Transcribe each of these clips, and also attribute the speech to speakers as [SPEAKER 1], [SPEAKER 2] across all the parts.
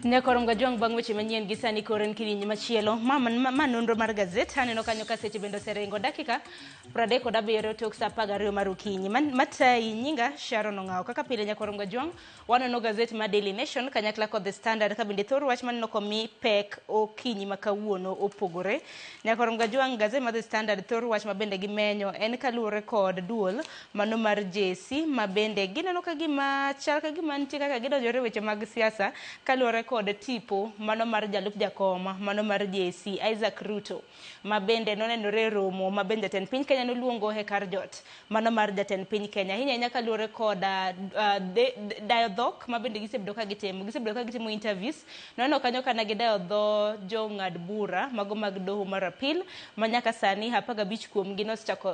[SPEAKER 1] Nyakorom Gajwang bang weche manyien gi sani koren kirinyi machielo manonro mar gazet aneno kanyo ka seche bendo serengo dakika 37 tok saa 12 mar okinyi matai nyinga Sharon Ongao kaka pile Nyakorom Gajwang waneno gazet ma Daily Nation kanyakla kod The Standard ka bende thoro wach maneno komi pek okinyi makawuono opogore. Nyakorom Gajwang gazet ma The Standard thoro wach mabende gimenyo en kaluore kod duol mano mar JC mabende gineno ka gima chal ka gima nitie kaka gidonjore weche mag siasa kaluore kod tipo mano mar jalup jakoma mano mar JC Isaac Ruto mabende nonenore romo mabende jatend piny Kenya noluongo Hekar Jot mano mar jatend piny Kenya hinya kaluore kod dialogue mabende gisebedo ka gitimo interviews nono kanyo kana gidayo dho jong'ad bura mago mag doho mar appeal manyaka sani 15 kuomgi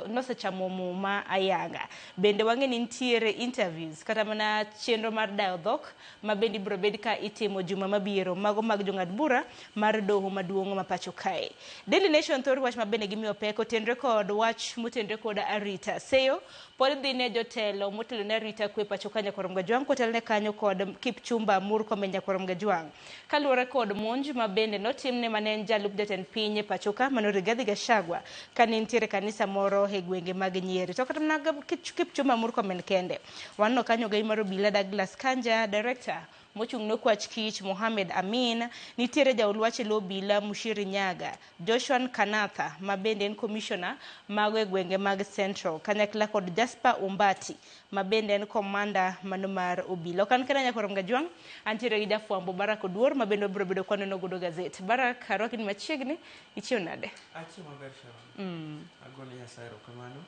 [SPEAKER 1] nosechamo muma ayanga bende wang'eni nitiere interviews kata mana chenro mar dialogue mabende biro bed ka itimo juma mabiro mago mag jong'ad bura mar doho maduong' ma pacho kae. Daily Nation thoro wach mabende gimiyo peko tenre kod wach motendre kod arita seyo pod dhine jotelo motelo ne arita kwe pacho ka Nyakorom Gajwang kotel ne kanyo kod Kipchumba Murkomen Nyakorom Gajwang kaluore kod monj mabende notimne manen jalup jatend piny pacho ka mano Rigathi Gachagua kane nitiere kanisa moro e gwenge mag Nyeri to kata mana Kipchumba Murkomen kende wanno kanyo gai mar obila Douglas Kanja director mochung' no kwach kich Mohamed Amin nitiere jaulwache lobila Mushiri Nyaga Joshua Kanatha mabende en commissioner mag gwenge mag Central kanyakla kod Jasper Umbati mabende en commander mano mar obila kan kana Nyakorom Gajwang antiere gi jafwambo Barak Oduor mabende biro bedo kwaneno godo gazet Barak harwakin machiegni ichiwo nade
[SPEAKER 2] achiwo maber Sharon agone Nyasaye kamano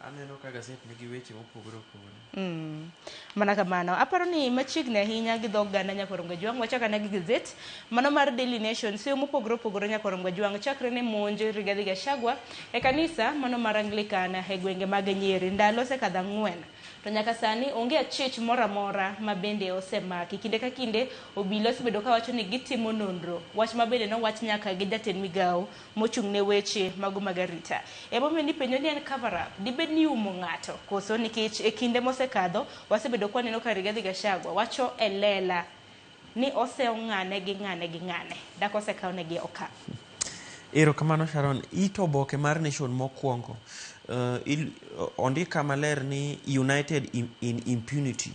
[SPEAKER 2] aneno ka gazet nigi weche mopogore opogore
[SPEAKER 1] mana kamano aparo ni machiegni ahinya gi dhog gana Nyakorom Gajwang wachaka na gi gazet mano mar Daily Nation seyo mopogore opogore Nyakorom Gajwang chakre ne monj Rigathi Gachagua e kanisa mano mar Anglikana e gwenge mag Nyeri ndalo sekadha 4 to nyaka sani onge achich mora mora mabende osemaki kinde ka kinde obila osebedo ka wacho ni gitimo nonro wach mabende no wach nyaka gi jatend migao mochung' ne weche mago magarita ebomiyo ni penjo ni en cover up dibed ni umo ng'ato koso nikech e kinde mosekadho wasebedo kwaneno ka Rigathi Gachagua wacho elela ni ng'ane gi ng'ane dako osekawne gi okang'.
[SPEAKER 2] Erokamano Sharon ito oboke mar Nation mokwongo ondika maler ni United in Impunity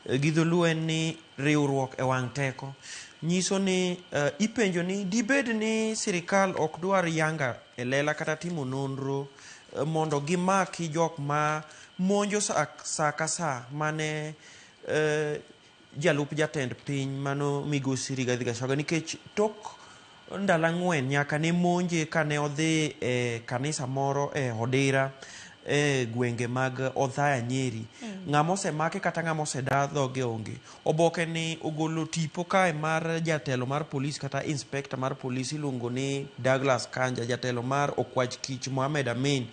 [SPEAKER 2] gidholuo en ni riwruok e wang' teko nyiso ni ipenjo ni dibed ni sirikal ok dwar yanga elela kata timo nonro mondo gimaki jok ma monjo sa ka sa mane jalup jatend piny mano migosi Rigathi Gachagua nikech tok ndalo 4 nyaka ne monje kane odhi e kanisa moro e Hodira e gwenge mag Othaya Nyeri ng'ama osemake kata ng'ama osedadhoge onge oboke ni ogolo tipo kae mar jatelo mar polis kata inspector mar polis iluongo ni Douglas Kanja jatelo mar okwach kich Mohamed Amin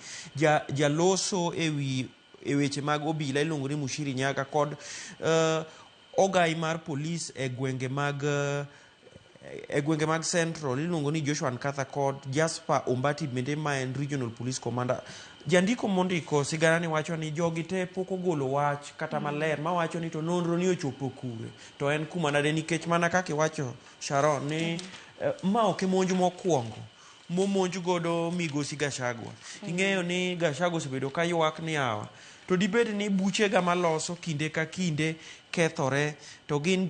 [SPEAKER 2] jaloso e weche mag obila iluongo ni Mushiri Nyaga kod ogai mar polis e gwenge mag Central iluongo ni Joshua Nkatha kod Jasper Umbati bende ma en Regional Police Commander jandiko mondiko sigana ni wacho ni jogi te pok ogolo wach kata maler ma wacho ni to nonro ni ochopo kure to en kuma nade nikech mana kaka wacho Sharon ni ma ok monj mokwongo momonj godo migosi Gachagua ing'eyo ni Gachagua osebedo ka ywak ni awa to dibed ni buchega maloso kinde ka kinde kethore to gin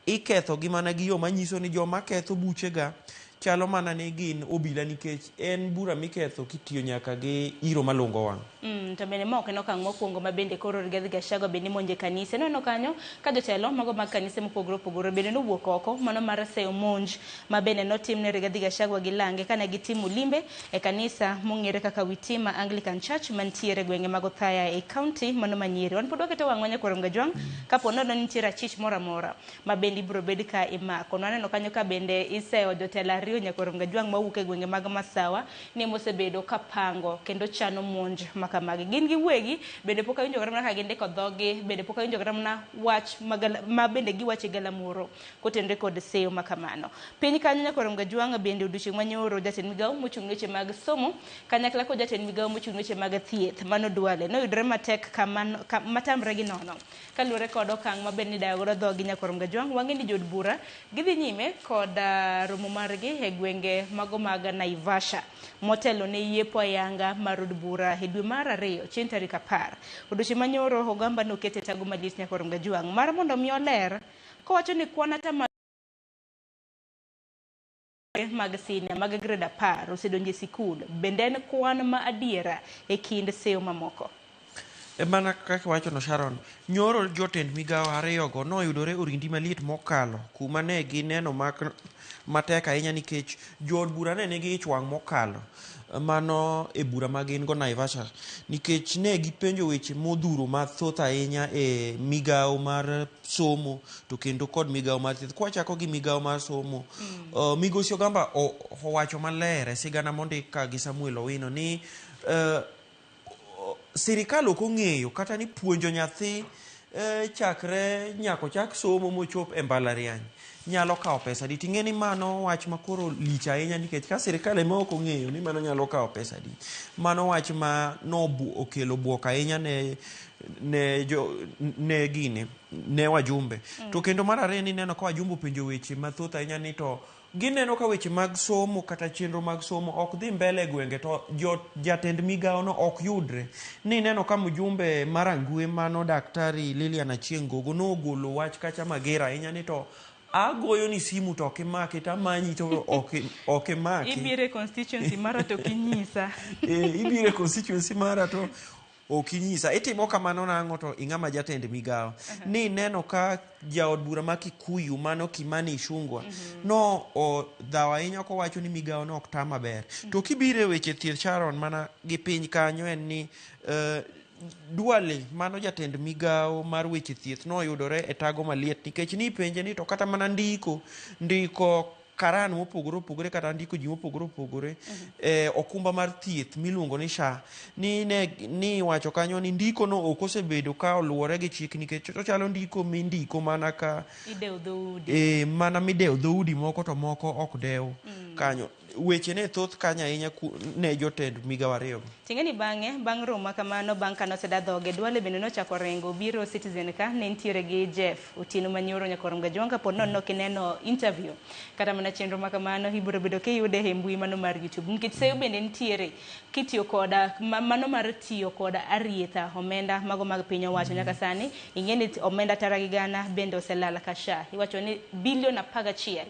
[SPEAKER 2] iketho gi mana gi yo manyiso ni joma ketho buchega chalo mana ni gin obila nikech en bura miketho kitiyo nyaka gi iro malongo wang'.
[SPEAKER 1] To bende ma ok en okang' mokwongo ma bende koro Rigathi Gachagua bende monje kanise no kanyo ka jotelo mago mag kanise mopogore opogore bende nowuok oko mano mar seyo monj ma bende notimne Rigathi Gachagua gi lange kane gitimo limbe e kanisa mong'ere kaka Witima Anglican Church mantiere gwenge mag Othaya e county mano ma Nyeri. Wan pod waketo wang'wa Nyakorom Gajwang kapo nono nitiere achich mora mora ma bende ibiro bed ka imako. Waneno kanyo ka bende iseyo jotelo 2 Nyakorom Gajwang' mawuok e gwenge mag Masawa ni mosebedo kapango kendo chano monj makamagi. Gin giwegi bende pok awinjo kata mana ka gindiko dhogi, bende pok awinjo kata mana wach ma bende giwacho e galamoro kotenore kod seyo makamano. Piny kanyo Nyakorom Gajwang' bende odiochieng' manyoro jatend migawo mochung' ne weche mag somo kanyakla kod jatend migawo mochung' ne weche mag thieth Mano Duale noyudore matek matamre gi nono kaluwore kod okang' ma bende nidayo godo dhogi Nyakorom Gajwang'. Wang'e ni jod bura gidhi nyime kod romo margi e gwenge mago mag Naivasha motelo ne yiepo ayanga mar od bura e dwe mar 2 chieng' tarik 10. Odiochieng' manyoro Ogamba nokete tago malich Nyakorom Gajwang' mar mondo mi oler kowacho ni kwan ata mag senior mag grade 10 osedonjo e sikul bende en kwan ma adiera e kind seyo mamoko.
[SPEAKER 2] Mana kaka wacho no Sharon, nyoro jotend migawo ariyogo noyudore orindi maliet mokalo kuma ne gineno matek ahinya nikech jood bura ne nigi ich wang' mokalo mano e bura ma gin go Naivasha nikech ne gipenjo weche modhuro mathoth ahinya e migawo mar somo to kendo kod migawo mar thieth. Kwachako gi migawo mar somo, Migosi Ogamba owacho maler e sigana mondik ka gi Samuel Owino ni sirikal ok ong'eyo kata ni puonjo nyathi chakre nyako chak somo mochop e mbalariany nyalo kawo pesa di. Ting'e ni mano wach makoro lich ahinya nikech ka sirikal ema ok ong'eyo ni mano nyalo kawo pesa di, mano wach ma okelo buok ahinya ne wajumbe. To kendo mar ariyo ni neno ka wajumbe penjo weche mathoth ahinya ni to gineno ka weche mag somo kata chenro mag somo ok dhi mbele e gwenge to jatend migawo no ok yudre. Ni neno ka mjumbe marangwe mano Daktari Lilian Achieng' Gogo nogolo wach kacha mager ahinya ni to agoyo ni simu to ok imaki to amanyi to ok imaki.
[SPEAKER 1] Ibire constituency mara to kinyisa.
[SPEAKER 2] Ibire constituency mara to okinyisa. Itimo kamano nang'o to ing'ama jatend migawo. Ni neno ka jaod bura ma Kikuyu mano Kimani Ichung'wah no dhaw ahinya kowacho ni migawo no ok ta maber. To kibire weche thieth Sharon mana gi piny kanyo en ni Duale mano jatend migawo mar weche thieth noyudore e tago maliet nikech ni penje ni to kata mana ndiko karan mopogore opogore kata ndiko ji mopogore opogore okumba mar thieth miluongo ni SHA ni wacho kanyo ni ndiko no ok osebedo ka oluwore gi chik nikech to chalo ndiko mindiko mana ka
[SPEAKER 1] idew dhoudi
[SPEAKER 2] mana midewo dhoudi moko to moko ok dew kanyo. Weche ne thoth kanya ahinya ne jotend migawo ariyogo.
[SPEAKER 1] Ting'e ni bang' romo kamano bang' kano seda dhoge Duale bende nochako rengo biro Citizen ka ne nitiere gi Jeff Otieno manyoro Nyakorom Gajwang' kapod nono kineno interview kata mana chenro makamano ibiro bedo kiyude e mbui mano mar YouTube nikech seyo bende nitiere kitiyo koda mano mar tiyo koda arietha omenda mago mag piny owacho nyaka sani ing'e ni omenda tara gi gana bende oselala ka SHA iwacho ni bilion 11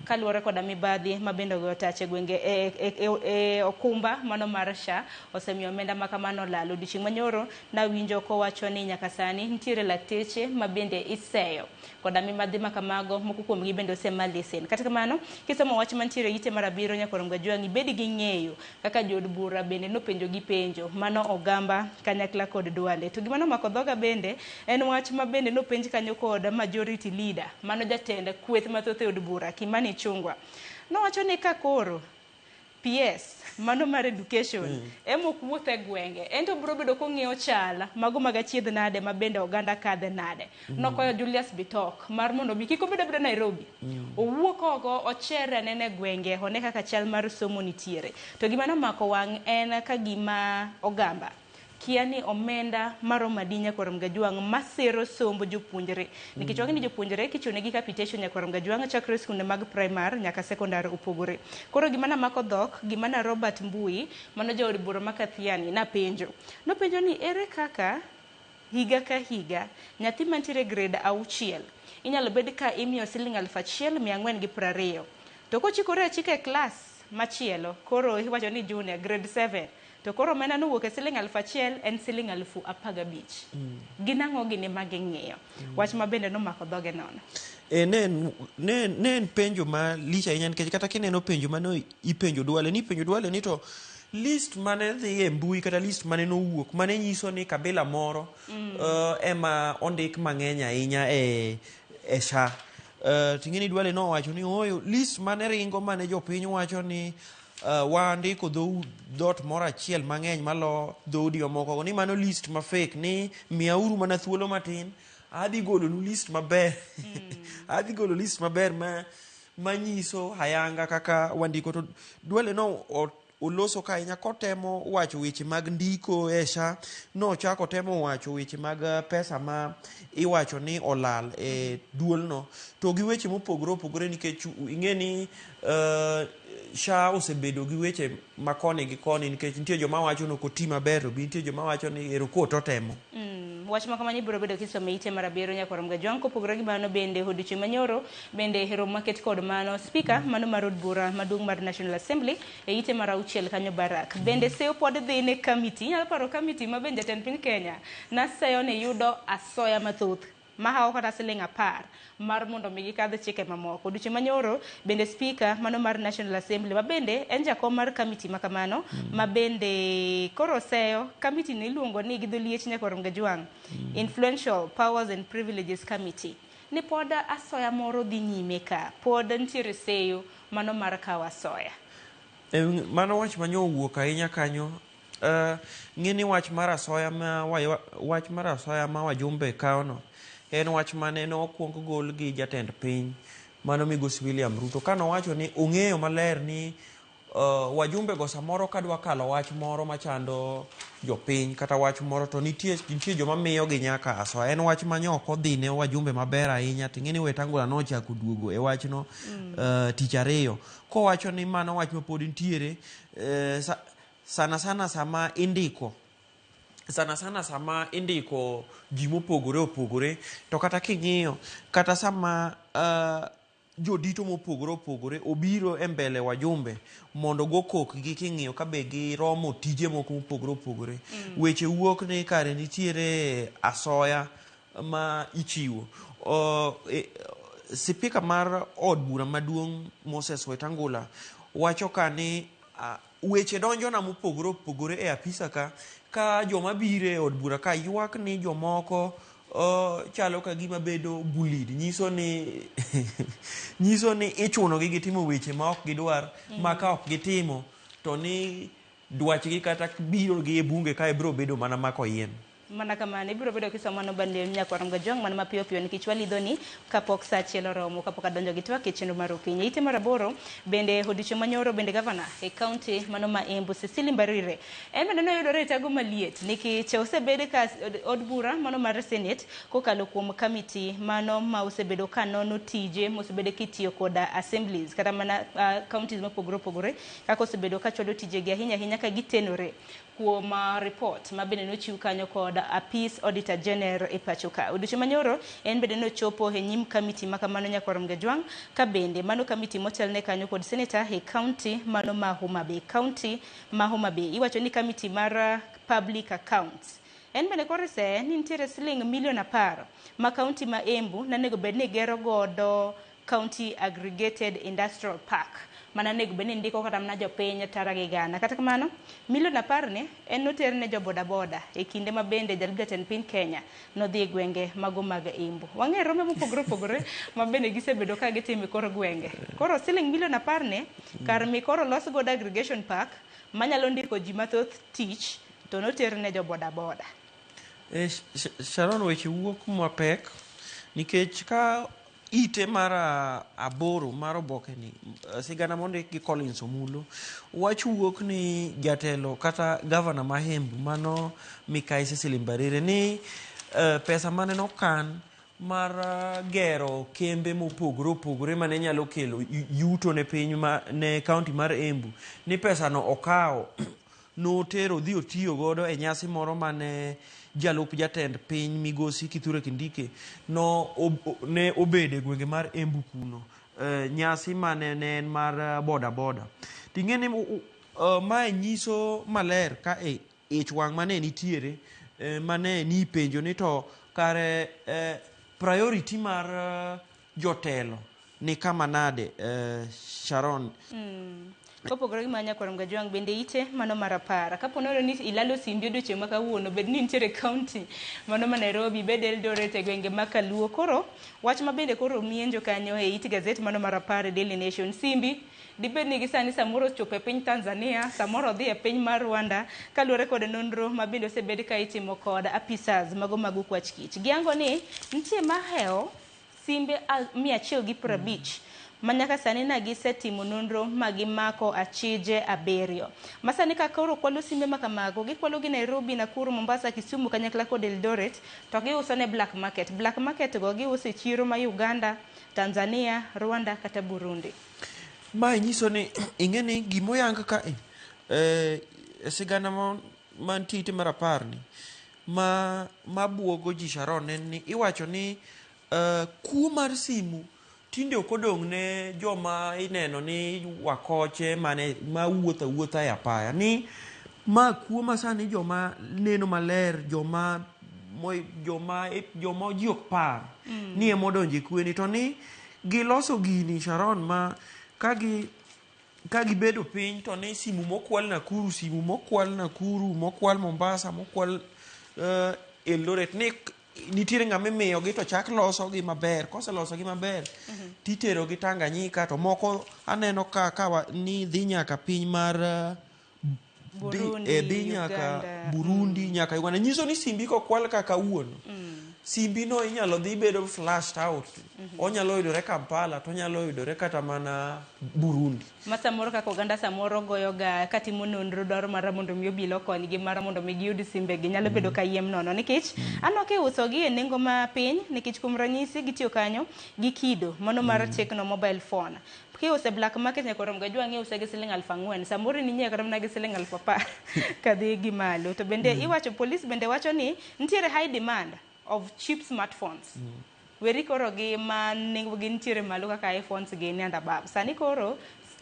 [SPEAKER 1] kaluwore koda mibadhi ma bende ogoyo tach e gwenge e okumba mano mar SHA osemiyo omenda makamano lalo. Odiochieng' manyoro nawinjo kowacho ni nyaka sani nitiere lakteche ma bende iseyo koda mibadhi makamago moko kuomgi bende osema lesen. Kata kamano kisomo wach mantiere ite mar 7 Nyakorom Gajwang' ibed gi ng'eyo kaka jod bura bende nopenjo gi penjo mano Ogamba kanyakla kod Duale. To gima nomako dhoga bende en wach ma bende nopenj kanyo kod majority leader mano jatend kweth mathoth e od bura Kimani Ichung'wah. Nowacho ni ka koro PS mano mar education emok wuothe gwenge ento biro bedo kong'eyo chala mago mag achiedh nade ma bende oganda kadhe nade. Nokoyo Julius Bitok mar mondo bi kik obed abeda Nairobi owuok oko ochere nene gwenge one kaka chal mar somo nitiere. To gima nomako wang' en ka gima Ogamba kia ni omenda maromo adi Nyakorom Gajwang' masero sombo jopuonjre nikech wang'e ni jopuonjre kichunegi capitation Nyakorom Gajwang' chakre skunde mag primary nyaka sekondar opogore. Koro gima namako dhok gima na Robert Mbui mano jaod bura ma Kathiani nopenjo ni ere kaka higa ka higa nyathi mantiere grade 6 inyalo bed ka imiyo Sh1,420 to kochikore achike klas machielo koro iwacho ni junior grade 7 to koro omenda nowuok e Sh1,000 en Sh15,000. Ginang'o gini maging'iyo wach ma bende nomako dhoge nono.
[SPEAKER 2] Ne penjo ma lich ahinya nikech kata kineno penjo mano ipenjo Duale ni to list mane dhi e mbui kata list mane nowuok mane nyiso ni kabila moro ema ondik mang'eny ahinya e SHA ting'eni Duale nowacho ni oyo list mane ringo mane jopiny wacho ni wandiko dhot moro achiel mang'eny malo dhoudi mamoko ni mano list ma fake ni miauru mana thuolo matin adhi golonu list maber adhi golo list maber manyiso hayanga kaka wandiko to Duale no oloso ka ahinya kotemo wacho weche mag ndiko e SHA nochako temo wacho weche mag pesa ma iwacho ni olal e duolno to gi weche mopogore opogore nikech ing'eni SHA osebedo gi weche ma koni gi koni nikech nitie joma wacho no koti maber to nitie joma wacho ni ero ko to temo
[SPEAKER 1] wach ma kamano ibiro bedo kisome ite mar abiriyo nyakwarom Gajwang' kopogore gi mano bende odiochieng' manyoro bende hero maket kod mano spika mano mar od bura maduong' mar National Assembly e ite mar auchiel kanyo Barak bende seyo pod dhi ne committee inyalo paro committee ma bende jatend piny Kenya naseyo ni yudo asoya mathoth mahawo kata siling 10 mar mondo mi gikadh chike mamoko odiochieng' manyoro bende spika mano mar National Assembly ma bende en jakom mar committee ma kamano ma bende koro seyo committee ni iluongo ni gi dholiech nyakwarom Gajwang' Influential Powers and Privileges Committee ni pod asoya moro dhi nyime ka pod nitiere seyo mano mar kawo asoya
[SPEAKER 2] mano wach manyo owuok ahinya kanyo ng'eni wach mar asoya ma wajumbe kawono en wach mane nokwong gol gi jatend piny mano migosi William Ruto kanowacho ni ong'eyo maler ni wajumbe go samoro kadwa kalo wach moro machando jopiny kata wach moro to nitie joma miyo gi nyaka asoya en wach manyoko dhi ne wajumbe maber ahinya ting'eni Wetangula nochako duogo e wachno tich ariyo kowacho ni mano wach ma pod nitiere sana sama indiko ji mopogore opogore to kata king'iyo kata sama jodito mopogore opogore obiro e mbele wajumbe mondo go kokgi king'iyo ka be giromo tije moko mopogore opogore weche wuok ni kare nitiere asoya ma ichiwo spika mar od bura maduong' Moses Wetangula wacho ka ni weche donjona mopogore opogore e apisa ka joma biro e od bura ka ywak ni jomoko chalo ka gima bedo bullied nyiso ni ichunogi gitimo weche ma ok gidwar ma ka ok gitimo to ni dwachgi kata biro gi e bunge ka ibiro bedo mana mako yien
[SPEAKER 1] mana kamano ibiro bedo kisomano bande nyakwarom Gajwang' mana mapiyo piyo nikech walidhoni kapok sa achiel oromo kapok adonjo gi twak e chenro mar okinyi ite mar aboro bende odiochieng' manyoro bende gavana e kaunti mano ma Embu Cecily Mbarire en bende noyudore e tago maliet nikech osebed ka od bura mano mar Senate kokalo kuom committee mano ma osebedo ka nono tije mosebedo kitiyo koda assemblies kata mana counties mopogore opogore kaka osebedo ka chwado tijegi ahinya ka gitenore kuom report ma bende nochiw kanyo kod apis auditor general e pacho ka odiochieng' manyoro en bende nochopo e nyim committee ma kamano nyakwarom Gajwang' ka bende mano committee motelne kanyo kod senator e county mano ma Homa Bay iwacho ni committee mar public accounts en bende korese ni nitiere siling milion 10 ma county ma Embu nanego bed ni gero godo county aggregated industrial park mana nego bende ndiko kata mana jopiny tara gi gana kata kamano milion 10 ni en noter ne jo boda e kinde ma bende jatend piny Kenya nodhi e gwenge mago mag Embu wang'e rome mopogore opogore ma bende gisebedo ka gitimo kor gwenge koro siling milion 10 ni kar mi koro los godo aggregation park manyalo ndiko ji mathoth tich to noter ne jo boda
[SPEAKER 2] Sharon weche wuok mapek nikech ka ite mar aboro mar oboke ni sigana mondik gi Collins Omulo wach wuok ni jatelo kata governor ma Embu mano Mikai Cecily Mbarire ni pesa mane nokan mar gero kembe mopogore opogore mane nyalo kelo yuto ne piny ne county mar Embu ni pesa no okawo notero dhi otiyo godo e nyasi moro mane jalup jatend piny migosi Kithure Kindiki ne obede gwenge mar Embu kuno nyasi mane ne en mar boda ting'eni mae nyiso maler ka ich wang' mane nitiere mane ni penjo ni to kare priority mar jotelo ni kama nade Sharon
[SPEAKER 1] kopogore gi manya kwarom gajwang bende ite mano marapara kapo nono ni ilalo simbi odiochieng' ma kawuono bed ni nitiere county mano ma Nairobi bed Eldoret e gwenge ma Kaluo koro wach ma bende koro mienjo kanyo e it gazet mano marapara Daily Nation simbi dibed ni gisani samoro chopo e piny Tanzania samoro dhi e piny mar Rwanda kaluwore kod nonro ma bende osebed ka itimo kod apisas mago mag kwach kich giango ni nitie maheo simbe 150 manyaka sani na gisetimo nonro magimako achije 7 masani ka koro kwalo simbe makamago gikwalo gi Nairobi, Nakuru, Mombasa, Kisumu kanyakla kod Eldoret to giuso ne black market go giuso e chiro ma Uganda, Tanzania, Rwanda kata Burundi.
[SPEAKER 2] Ma nyiso ni ing'eni gimoyang ka sigana mantie marapar ni ma buogo ji Sharon en ni iwacho ni kuo mar simu tinde okodong' ne joma ineno ni wakoche ma wuotha e apaya ni ma kuo masani joma neno maler joma ji ok par ni emodonje kueni to ni giloso gini Sharon ma ka gibedo piny to ni simu mokwal Nakuru, mokwal Mombasa, mokwal Eldoret ni nitiere ng'ama imiyogi to chak losogi maber koselosogi maber titerogi Tanganyika to moko aneno ni dhi nyaka piny mar dhi nyaka Burundi nyaka Uganda nyiso ni simbi kokwal kaka kawuono simbi no inyalo dhi bedo flashed out onyalo yudore Kampala to onyalo yudore kata mana Burundi
[SPEAKER 1] masamoro kaka Uganda samoro goyoga katimo nonro dwaro mara mondo mi obilo konygi mara mondo mi giyud simbe gi nyalo bedo kayiem nono nikech anoke usogi e nengo ma piny nikech kuom ranyisi gitiyo kanyo gi kido mano mar Tecno mobile phone kiuse black market nyakorom gajwang' iuse gi siling 4,000 samoro ni nyiewo karam na gi siling 10,000 kadhi gi malo to bende iwacho police bende wacho ni nitiere high demand of cheap smartphones weri koro gi ma nengo gi nitiere malo kaka iPhones gi ni and above sani koro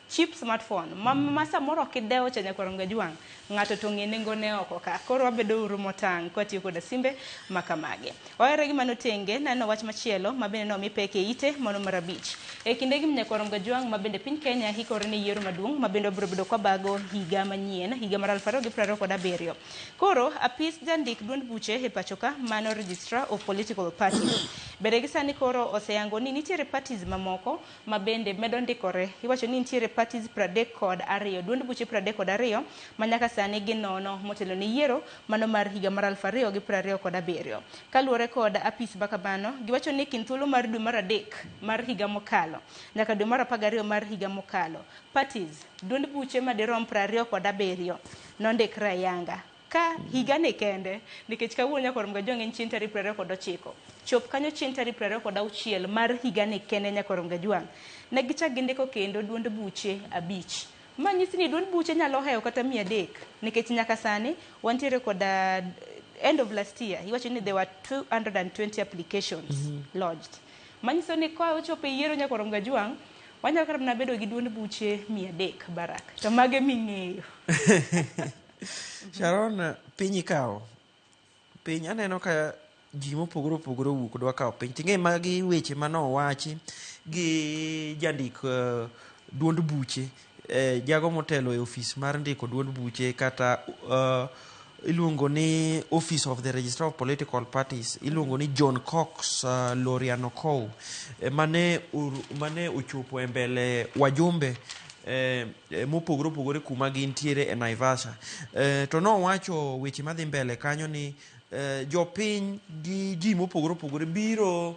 [SPEAKER 1] cheap smartphone ma samoro kidewo cha nyakorom gajwang' ng'ato to ng'e nengo ne oko ka koro wabedo uru motang' kwatiyo kod simbe makamage wawere gi mano tenge nano wach machielo mabende no mipeke ite mono marabich e kinde gi nyakorom gajwang' mabende piny Kenya hikore ni yiero maduong' mabende obiro bedo kwa bago higa manyien higa mar 2027 koro apis jandik duond buche e pachoka mano registrar of political parties bende gisani koro oseyango ni nitiere parties mamoko mabende medo ndikore iwacho ni nitiere parties 32 duond buche 32 manyaka sani ginono motelo ni yiero mano mar higa mar 2027 kaluwore kod apis bakamano giwacho ni kinthuolo mar dwe mar adek mar higa mokalo nyaka dwe mar 12 mar higa mokalo parties duond buche madirom 27 nondikra yanga ka higa ni kende nikech kawuono nyakorom gajwang' en chieng' tarik 29 chop kanyo chieng' tarik 26 mar higa ni kende nyakorom gajwang' ne gichak gindiko kendo duond buche 5 manyisi ni duond buche nyalo hewo kata 300 nikech nyaka sani wantiere kod end of last year iwacho ni there were 220 applications lodged manyiso ni kwa ochopo yiero nyakorom gajwang' wanyalo kata na bedo gi duond buche 300 barak to mage ming'eyo
[SPEAKER 2] Sharon piny ikawo piny aneno ka ji mopogore opogore owuok dwa kawo piny ting'e magi weche manowachi gi jandik duond buche jago motelo e ofis mar ndiko duond buche kata iluongo ni Office of the Registrar of Political Parties iluongo ni John Cox Lorianokow mane ochopo e mbele wajumbe mopogore opogore kuma gintiere e Naivasha to nowacho weche madhi mbele kanyo ni jopiny gi ji mopogore opogore biro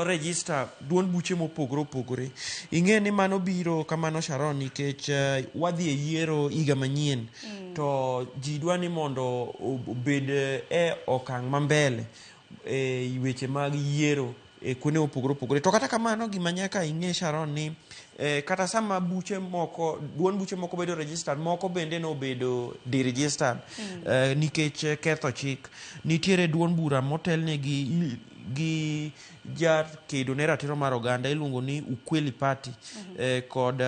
[SPEAKER 2] register duond buche mopogore opogore ing'e ni mano biro kamano Sharon nikech wadhi e yiero higa manyien to ji dwa ni mondo obed e okang' mambele e weche mag yiero kuonde mopogore opogore to kata kamano gima nyaka ing'e Sharon ni kata sama buche moko duond buche moko bedo registered moko bende nobedo deregistered nikech ketho chik nitiere duond bura motelne gi jakedo ne ratiro mar oganda iluongo ni Ukweli Party kod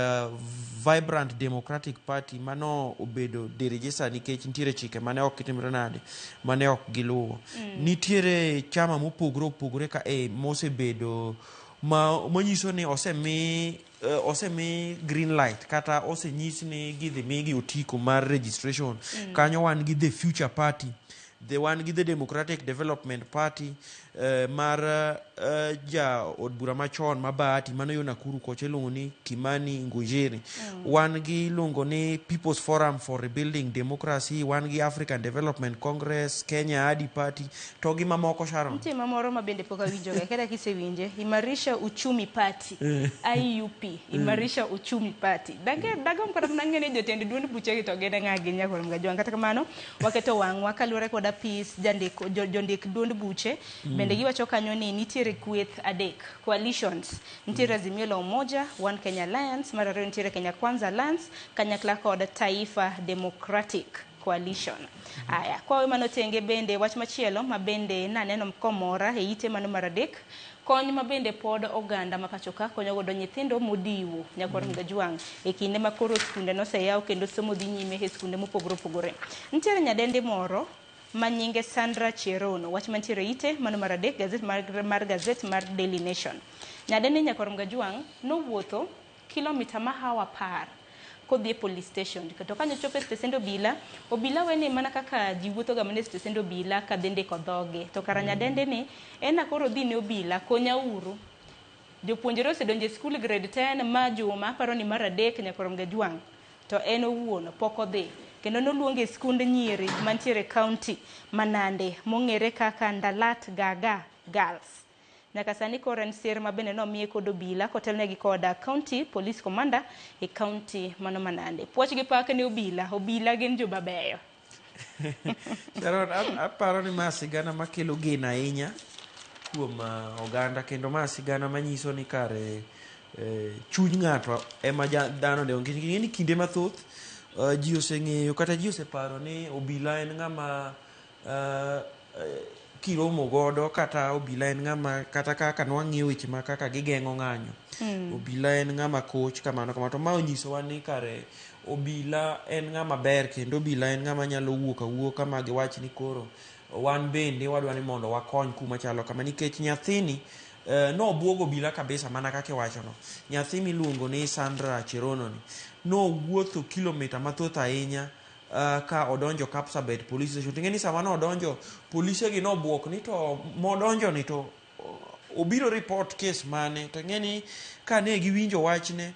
[SPEAKER 2] Vibrant Democratic Party mano obedo deregistered nikech nitiere chike mane ok gitimre nade mane ok giluwo nitiere chama mopogore opogore ka mosebedo manyiso ni osemi green light kata osenyis ni gidhi migi otiko mar registration. Kanyo wan gi the Future Party, wan gi the Democratic Development Party, mar ja od bura machon ma Bahati mano yo Nakuru kocha iluongo ni Kimani Ngunjiri. Wan gi iluongo ni People's Forum for Rebuilding Democracy, wan gi African Development Congress, Kenya Adi Party, to gi mamoko Sharon.
[SPEAKER 1] Nitie mamoro ma bende pok awinjoga kada kisewinje, Imarisha Uchumi Party, IUP, Imarisha Uchumi Party. Dagom kata mnang'e ni jotend duond buchegi to gin ng'a gi Nyakoro Mgajwang'. Kata kamano waketo wang'wa kaluwore koda pis jondik duond buche bende giwacho kanyo ni nitiere kweth adek coalitions. Nitiere Azimio la Umoja, One Kenya Alliance, mar ariyo nitiere Kenya Kwanza Alliance, kanyakla kod Taifa Democratic Coalition. Aya, kwa mano tenge bende wach machielo ma bende naneno komora e ite mano mar adek, kony ma bende pod oganda ma pachoka konyo godo nyithindo modiwo Nyakoro Mgajwang' e kinde ma koro skunde noseyaw kendo somo dhi nyime e skunde mopogore opogore. Nitiere nyadendi moro ma nyinge Sandra Cherono, wach mantiere ite mano mar adek, gazet mar Daily Nation. Nyadendi Nyakoro Mgajwang' nowuotho kilomita mahawa par kodhi e police station. To kanyo chope stesend obila weni mana kaka jiwuotho ga mane stesend obila ka dende ko dhoge. To kara nyadende ni ena koro dhi ne obila konya uru. Jopuonjre osedonje school grade 10 ma juma paro ni mar adek Nyakoro Mgajwang'. To en owuon pok odhi. Kendo noluonge skund nyiri mantiere county Manande mong'ere kaka Ndalat Gaga Girls. Nyaka sani koro en sir ma bende nomiye kod obila kotelnegi koda county police commander e county mano Manande. Puoch gi pak ne obila gin jo mabeyo.
[SPEAKER 2] Sharon, aparo ni ma sigana makelo geno ahinya kuom oganda, kendo ma sigana manyiso ni kare chuny ng'ato ema dhano de onge ni kinde mathoth ji oseng'eyo kata ji oseparo ni obila en ng'ama kiromo godo, kata obila en ng'ama kata kaka nwang'iyo weche ma kaka gigeng'o ng'anyo. Obila en ng'ama koch kamano kamano, to ma onyisowa ni kare obila en ng'ama ber, kendo obila en ng'ama nyalo wuok awuoka ma giwach ni koro wan bende wadwa ni mondo wakony kuma chalo kama, nikech nyathini nobwogo obila kabisa mana kaka iwachono. Nyathi miluongo ni Sandra Cherono ni nowuotho kilomita mathoth ahinya ka odonjo Kapsabet police station. Ting'e ni sama nodonjo polise gi nobwok ni to modonjo ni to obiro report case mane. To ng'e ni ka ne giwinjo wachne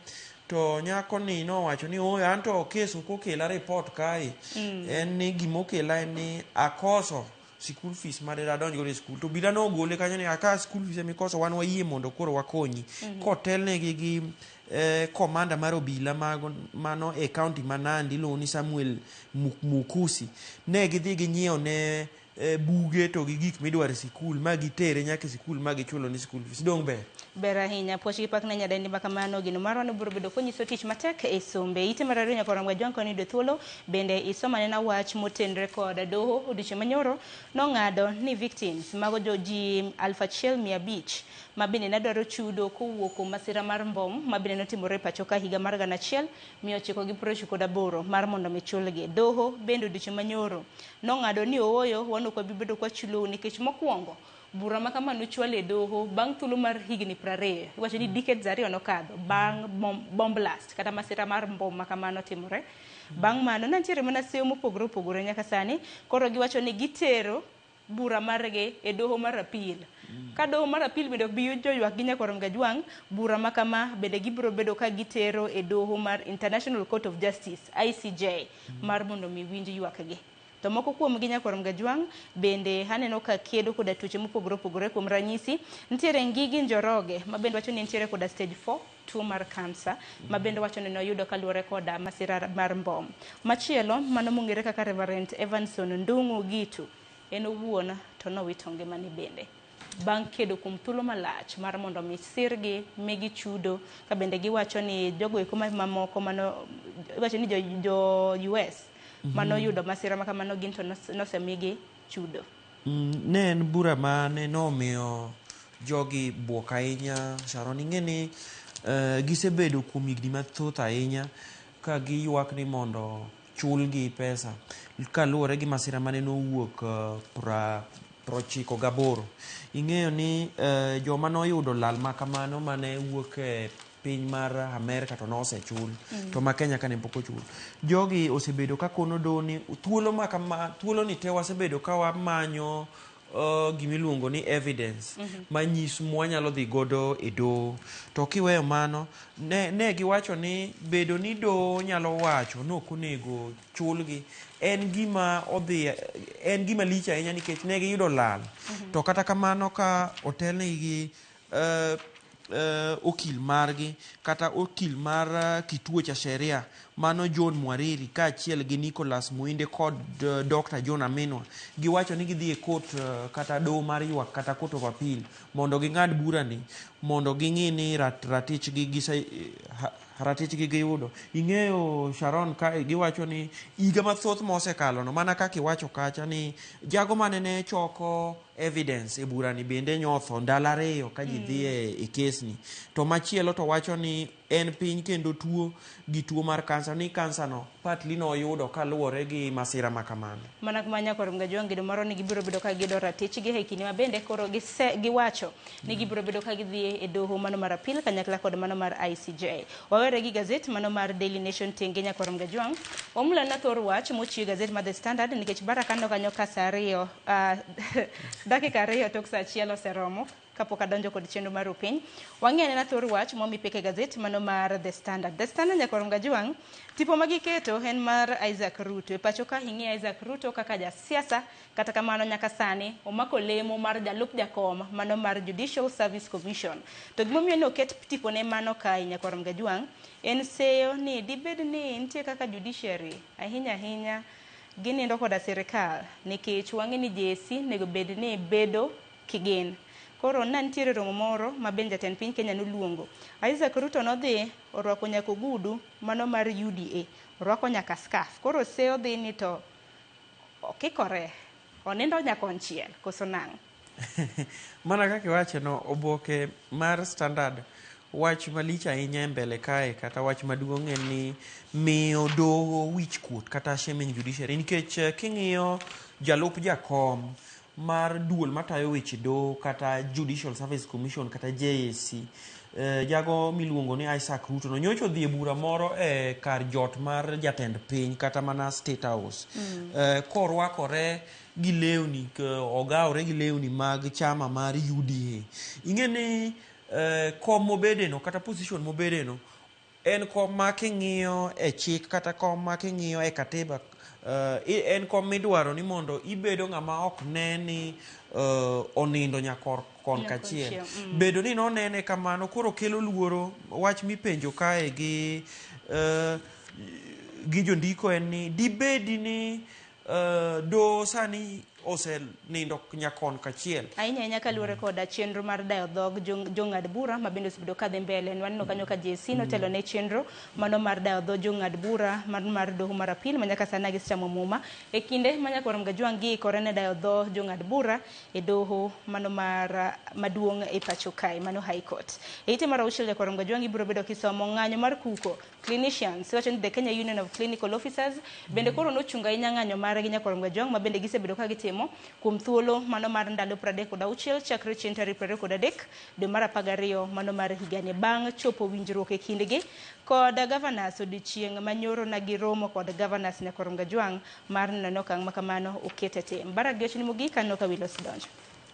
[SPEAKER 2] to nyako ni nowacho ni oyo an to case ok okela report kae. En ni gimokela en ni akoso school fees made dadonj go e school. To obila nogole kanyo ni aka school fees emikoso wan wayie mondo koro wakonyi. Kotelnegi gi komanda mar obila mano e county Manandi iluongo ni Samuel Mukusi. Ne gidhi ginyiewo ne buge to gi gik midwaro e sikul ma gitere nyaka e sikul ma gichulo ni school fees. Dong ber
[SPEAKER 1] ahinya puoch gi pak ne nyadendi ma kamano gino marwa no biro bedo konyiso tich matek e sombe. Ite mar ariyo Nyakoro Mgajwang' koni do thuolo bende isomane na wach motenre kod doho odiochieng' manyoro nong'ado ni victims mago ji 1,500 ma bende nedwaro chudo kowuok kuom masira mar mbom ma bende notimore pacho ka higa mar 1998 mar mondo michulgi. Doho bende odiochieng' manyoro nong'ado ni ooyo wan ok wabibedo kwa chulo nikech mokwongo bura ma kama nochwal e doho bang' thuolo mar higni 20. Iwacho ni decades ariyo nokadho bang' bomb blast kata masira mar mbom ma kamano timore. Bang' mano nantiere mana seyo mopogore opogore nyaka sani koro giwacho ni gitero bura margi e doho mar apil. Ka doho mar apil bende ok bi joywak gi Nyakoro Mgajwang', bura ma kama bende gibiro bedo ka gitero e doho mar International Court of Justice ICJ mar mondo mi winj ywakgi. To moko kuom gi Nyakoro Mgajwang' bende haneno ka kedo koda tuoche mopogore opogore. Kuom ranyisi nitiere Ngigi Njoroge ma bende wacho ni nitiere koda stage 4 tuo mar kansa ma bende wacho ni noyudo kaluwore koda masira mar mbom. Machielo mano mong'ere kaka Reverend Evanson Ndung'u Gitu en owuon to nowito ngimane bende bang' kedo kuom thuolo malach mar mondo mi sirgi migi chudo, ka bende giwacho ni jogo eko mamoko mano wacho ni jo US mano yudo masira ma kamano gin to nosemigi chudo.
[SPEAKER 2] Ne en bura mane nomiyo jogi buok ahinya. Sharon, ing'eni gisebedo kuom higni mathoth ahinya ka giywak ni mondo chulgi pesa kaluwore gi masira mane nowuok 98. Ing'eyo ni joma noyudo lal makamano mane wuok e piny mar Amerika to nosechul to ma Kenya kane pok ochul. Jogi osebedo ka kono doni thuolo ni te wasebedo ka wamanyo gimiluongo ni evidence manyiso mwanyalo dhi godo e do. To kiweyo mano ne giwacho ni bedo ni do nyalo wacho no konego chulgi en gima lich ahinya nikech ne giyudo lal. To kata kamano ka otelnegi okil margi kata okil mar kituo cha sheria mano John Mwariri ka achiel gi Nicholas Muinde kod Dr. John Aminwa giwacho ni gidhi e court kata do mar ywak kata court of appeal mondo ging'ad bura ni mondo ging'i ni ratichgi giyudo. Ing'eyo Sharon ka giwacho ni higa mathoth mosekalo no mana kaka iwacho kacha ni jago mane ne choko evidence e bura ni bende nyotho ndalo 2 ka ji dhi e kesni. To machielo to wacho ni en piny kendo tuo mar kansa ni kansa no partly no yudo kaluwore gi masira makamano.
[SPEAKER 1] Mana kumanya korum ga jwangi do maro ni gibiro bedo ka gido ratichgi e kini mabende koro giwacho ni gibiro bedo ka gidhi e doho mano mar appeal kanyakla kod mano mar ICJ. Wawere gi gazet mano mar Daily Nation tengenya korum ga jwang. Omula na thor wach mochiyo gazet mar The Standard nikech baraka no kanyo ka saa 2 dakika 2 tok saa 1 oseromo kapok adonjo kod chenro mar piny. Wang'e na thor wach momi peke gazet mano mar The Standard. The Standard nyakorum ga jwang tipo magiketo en mar Isaac Ruto. E pacho ka hingi Isaac Ruto kaka jasiasa kata kamano nyaka sani omako lemo mar jalup jakom mano mar Judicial Service Commission. To gimomiyo ne oket tipo ne mano kai nyakorum ga jwang en seyo ni dibed ni nitie kaka judiciary ahinya ginindo koda sirikal nikech wang'e ni jesi nego bed ni bedo kigen. Koro nantiere romo moro ma ben jatend piny Kenya noluongo. Isaac Ruto nodhi orwako nyaka ogudu mano mar UDA, orwako nyaka scarf. Koro seyo dhi ni to okikore onindo nyaka onchiel koso nang'.
[SPEAKER 2] Mana kaka iwacho no oboke mar Standard wach malich ahinya mbele kae kata wach maduong' en ni miyo doho wich kuot kata shaming judiciary nikech king'iyo jalup jakom mar duol matayo weche do kata Judicial Service Commission kata JSC jago miluongo ni Isaac Ruto no nyocho dhi e bura moro e kar jot mar jatend piny kata mana State House korwakore gi lewni ogawre gi lewni mag chama mar UDA. Ing'e ni kom mobede no kata position mobede no en kom ma king'iyo e chik kata kom ma king'iyo e katiba en kom midwaro ni mondo ibedo ng'ama ok ne ni onindo nyakor kon kachiel. Bedo ni nonene kamano koro kelo luoro. Wach mipenjo kae gi jondiko en ni dibedi ni do sani ose nindo nyakon kachiel.
[SPEAKER 1] Ahinya kaluwore koda chenro mar dayo dhog jong'ad bura ma bende osebedo kadhi mbele. Waneno kanyo ka JSC notelo ne chenro mano mar dayo dhog jong'ad bura mar doho mar appeal manyaka sana gichamo muma e kinde manyakorum ga jwang gi kore ne dayo dhog jong'ad bura e doho mano mar maduong' e pacho kae mano High Court. E ite mar auchiel nyakorum ga jwang ibiro bedo kisomo ng'anyo mar kuko clinicians wacho ni the Kenya Union of Clinical Officers bende koro nochunga inya ng'anyo mar gi nyakorum ga jwang ma bende gisebedo ka gitimo kuom thuolo mano mar ndalo 36 chakre chieng' tarik 23 dwe mar 12 mano mar higani bang' chopo winjruok e kindgi kod governors odiochieng' manyoro na giromo kod governors nyakorum ga jwang mar neno okang' makamano oketete. Mbarak gechni mogik ano ka Wilos donjo.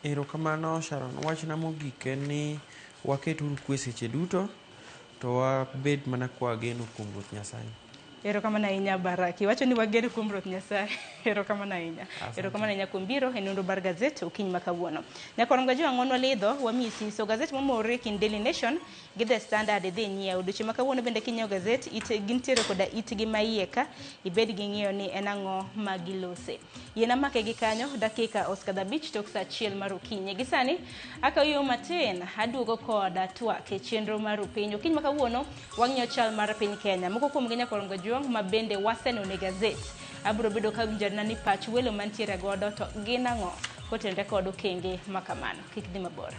[SPEAKER 2] Erokamano Sharon, wachna mogik en ni waketu kwe seche duto to wabed mana kwa geno kuom Ruoth Nyasaye.
[SPEAKER 1] Erokamano ahinya Baraki. Wacho ni wageno kuom Ruoth Nyasaye. Erokamano ahinya. Erokamano ahinya kuom biro e nonro bar gazet okiny ma kawuono. Nyakorum ga jwang ng'onwa lidho wamisi so gazet momore kin Daily Nation gi The Standard dhi nyiewo. Odiochieng' ma kawuono bende kinyiewo gazet gintiere koda itgi maiye ka ibed gi ng'iyo ni en ang'o ma gilose. Yiena make gi kanyo dakika Oscar Dabich tok saa 1 mar okinyi. Gi sani akawiyo matin aduogo koda twak e chenro mar piny. Okiny ma kawuono wang'iyo chal mar piny Kenya. Moko kuom gi nyakorum ga jwang ma bende waseno ne gazet abro bedo ka winjarna ni pach welo mantiere godo to gin ang'o kotenre kod okenge makamano. Kik dhi mabor.